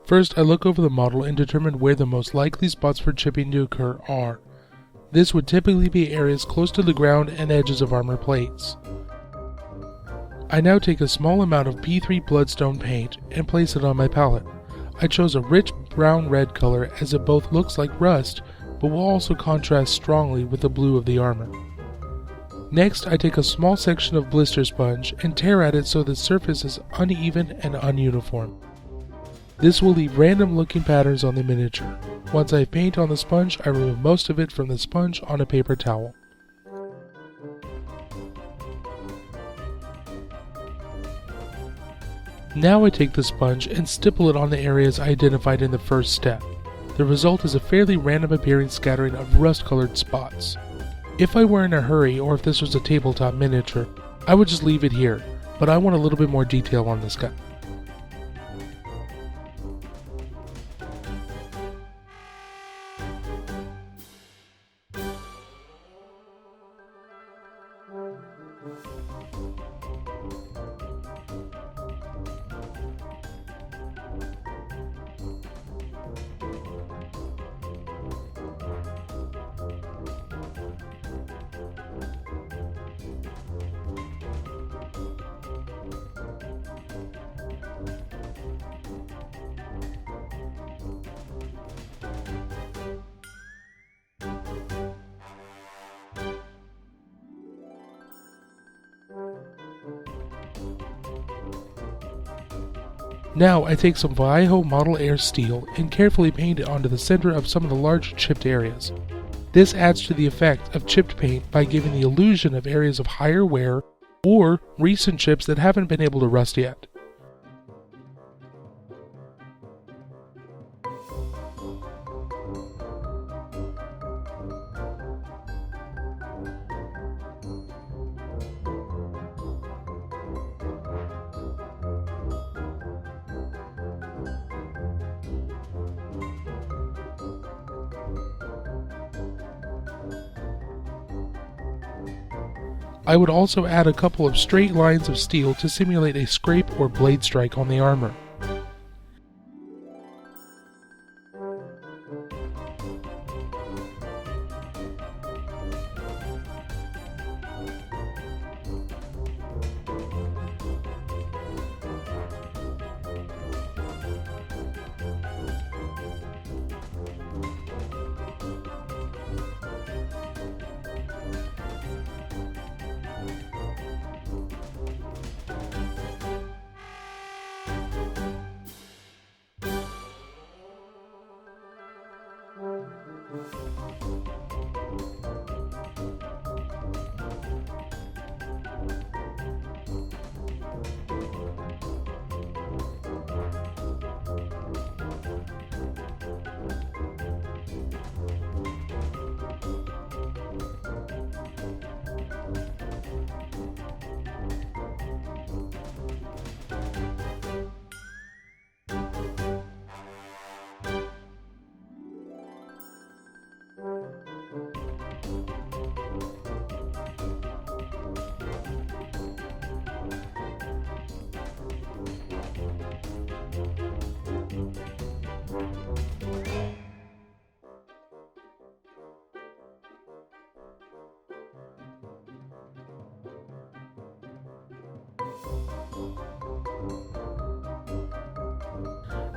First, I look over the model and determine where the most likely spots for chipping to occur are. This would typically be areas close to the ground and edges of armor plates. I now take a small amount of P3 Bloodstone paint and place it on my palette. I chose a rich brown-red color as it both looks like rust, but will also contrast strongly with the blue of the armor. Next, I take a small section of blister sponge and tear at it so the surface is uneven and ununiform. This will leave random looking patterns on the miniature. Once I paint on the sponge, I remove most of it from the sponge on a paper towel. Now I take the sponge and stipple it on the areas I identified in the first step. The result is a fairly random appearing scattering of rust-colored spots. If I were in a hurry or if this was a tabletop miniature, I would just leave it here, but I want a little bit more detail on this guy. Now I take some Vallejo Model Air steel and carefully paint it onto the center of some of the large chipped areas. This adds to the effect of chipped paint by giving the illusion of areas of higher wear or recent chips that haven't been able to rust yet. I would also add a couple of straight lines of steel to simulate a scrape or blade strike on the armor.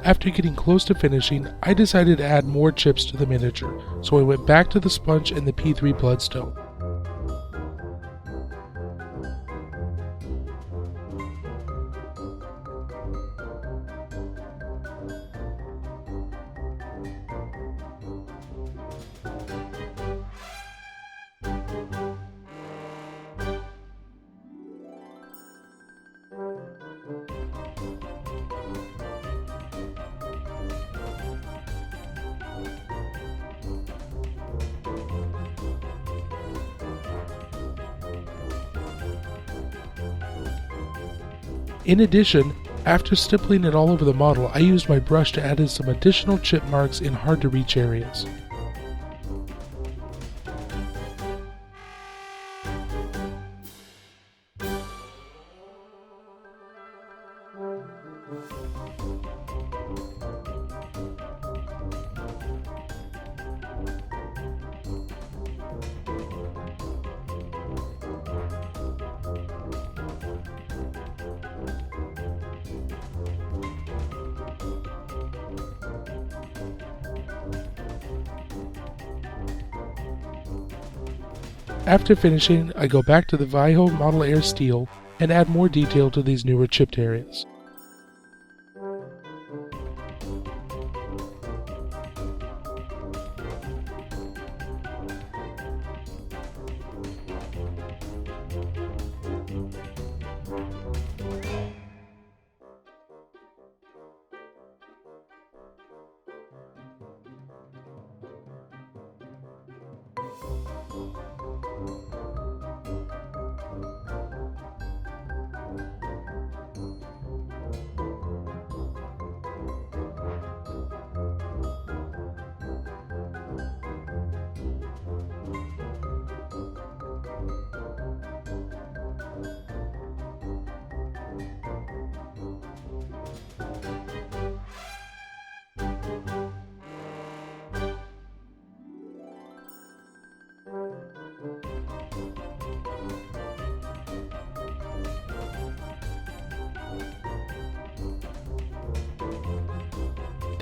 After getting close to finishing, I decided to add more chips to the miniature, so I went back to the sponge and the P3 Bloodstone. In addition, after stippling it all over the model, I used my brush to add in some additional chip marks in hard-to-reach areas. After finishing, I go back to the Vaiho Model Air Steel and add more detail to these newer chipped areas.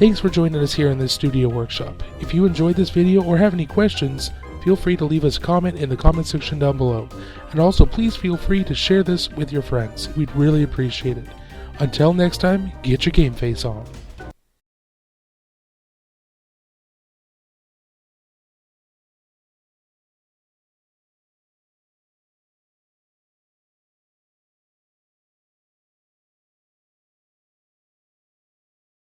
Thanks for joining us here in this studio workshop. If you enjoyed this video or have any questions, feel free to leave us a comment in the comment section down below. And also please feel free to share this with your friends. We'd really appreciate it. Until next time, get your game face on.